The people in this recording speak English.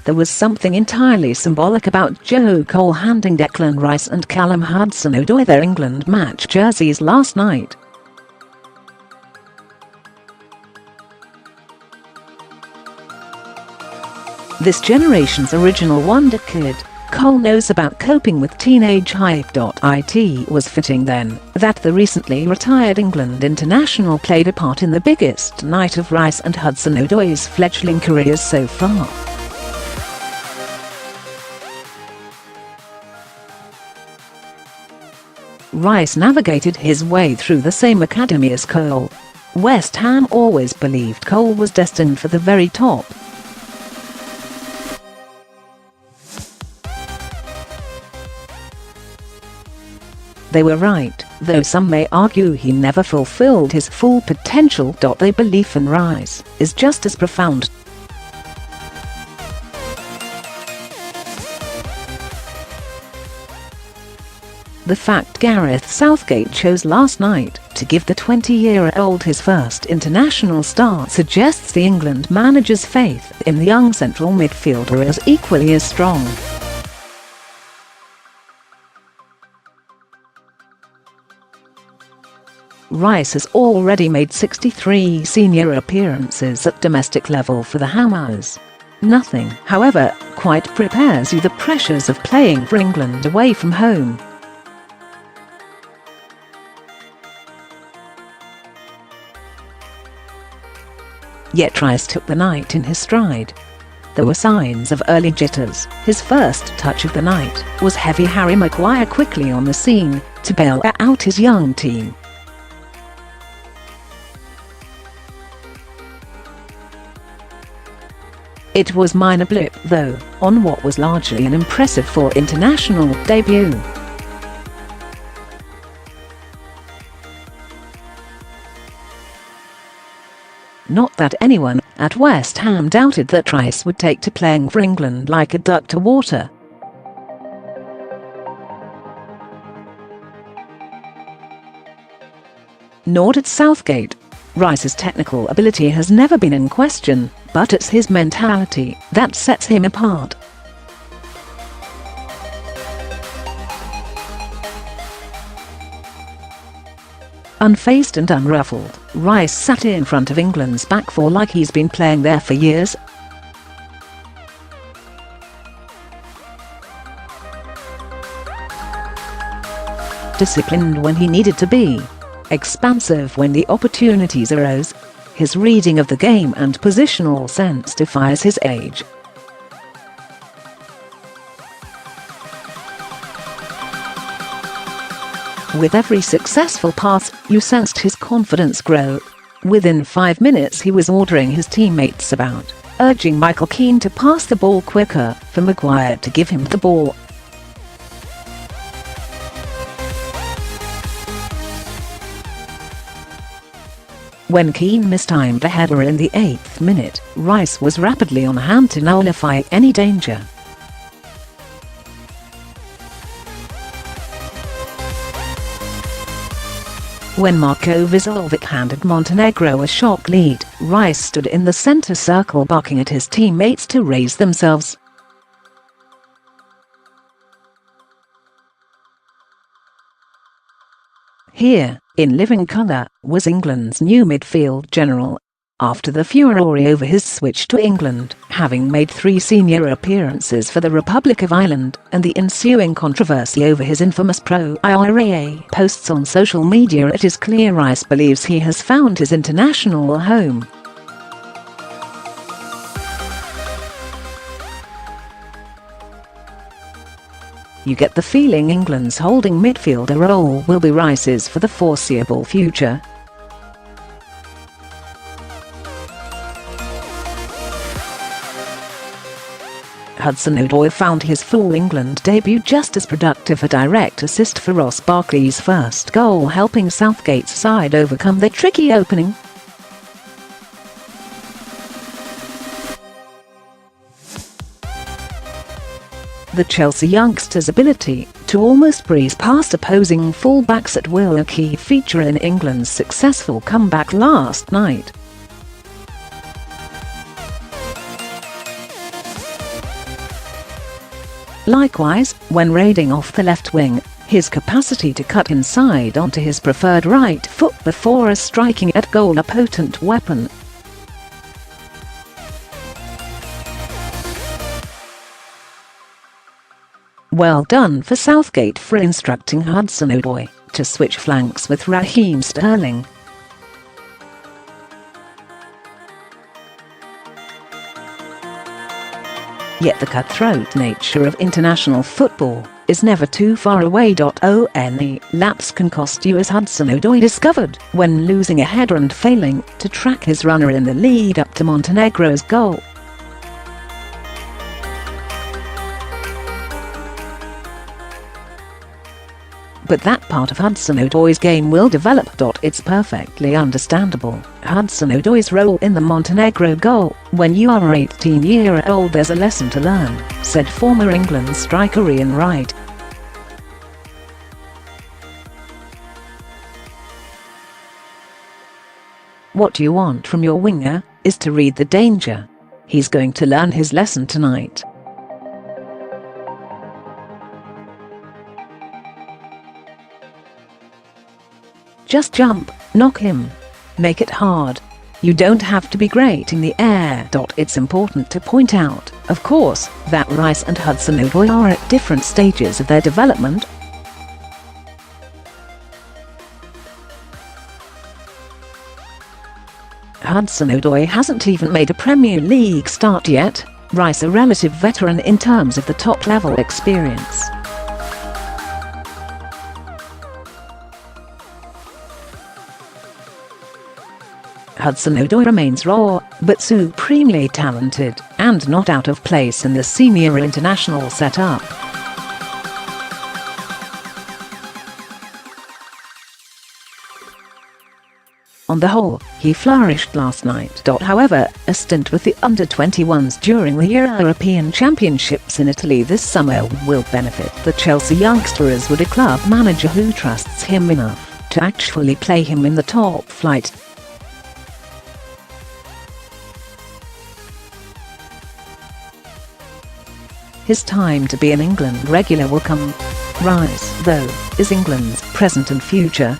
There was something entirely symbolic about Joe Cole handing Declan Rice and Callum Hudson-Odoi their England match jerseys last night. This generation's original wonder kid, Cole knows about coping with teenage hype. It was fitting then that the recently retired England international played a part in the biggest night of Rice and Hudson-Odoi's fledgling careers so far. Rice navigated his way through the same academy as Cole. West Ham always believed Cole was destined for the very top. They were right, though some may argue he never fulfilled his full potential. Their belief in Rice is just as profound. The fact Gareth Southgate chose last night to give the 20-year-old his first international start suggests the England manager's faith in the young central midfielder is equally as strong. Rice has already made 63 senior appearances at domestic level for the Hammers. Nothing, however, quite prepares you the pressures of playing for England away from home. Yet Rice took the night in his stride. There were signs of early jitters. His first touch of the night was heavy Harry Maguire quickly on the scene to bail out his young team. It was minor blip, though, on what was largely an impressive international debut. Not that anyone at West Ham doubted that Rice would take to playing for England like a duck to water. Nor did Southgate. Rice's technical ability has never been in question, but it's his mentality that sets him apart. Unfazed and unruffled, Rice sat in front of England's back four like he's been playing there for years. Disciplined when he needed to be. Expansive when the opportunities arose. His reading of the game and positional sense defies his age. With every successful pass, you sensed his confidence grow. Within 5 minutes he was ordering his teammates about, urging Michael Keane to pass the ball quicker, for Maguire to give him the ball. When Keane mistimed a header in the 8th minute, Rice was rapidly on hand to nullify any danger. When Marko Vizovic handed Montenegro a shock lead, Rice stood in the centre circle barking at his teammates to raise themselves. Here, in living colour, was England's new midfield general. After the furore over his switch to England, having made 3 senior appearances for the Republic of Ireland, and the ensuing controversy over his infamous pro-IRA posts on social media, it is clear Rice believes he has found his international home. You get the feeling England's holding midfielder role will be Rice's for the foreseeable future. Hudson-Odoi found his full England debut just as productive, a direct assist for Ross Barkley's first goal, helping Southgate's side overcome their tricky opening. The Chelsea youngster's ability to almost breeze past opposing full-backs at will, a key feature in England's successful comeback last night. Likewise, when raiding off the left wing, his capacity to cut inside onto his preferred right foot before striking at goal a potent weapon. Well done for Southgate for instructing Hudson-Odoi to switch flanks with Raheem Sterling. Yet the cutthroat nature of international football is never too far away. Only lapse can cost you, as Hudson-Odoi discovered when losing a header and failing to track his runner in the lead up to Montenegro's goal. But that part of Hudson-Odoi's game will develop. It's perfectly understandable Hudson-Odoi's role in the Montenegro goal. When you are 18-year-old, there's a lesson to learn, said former England striker Ian Wright. What you want from your winger is to read the danger. He's going to learn his lesson tonight. Just jump, knock him. Make it hard. You don't have to be great in the air. It's important to point out, of course, that Rice and Hudson-Odoi are at different stages of their development. Hudson-Odoi hasn't even made a Premier League start yet, Rice a relative veteran in terms of the top-level experience. Hudson-Odoi remains raw, but supremely talented, and not out of place in the senior international setup. On the whole, he flourished last night. However, a stint with the under-21s during the European Championships in Italy this summer will benefit the Chelsea youngster, as would a club manager who trusts him enough to actually play him in the top flight. His time to be an England regular will come. Rice, though, is England's present and future.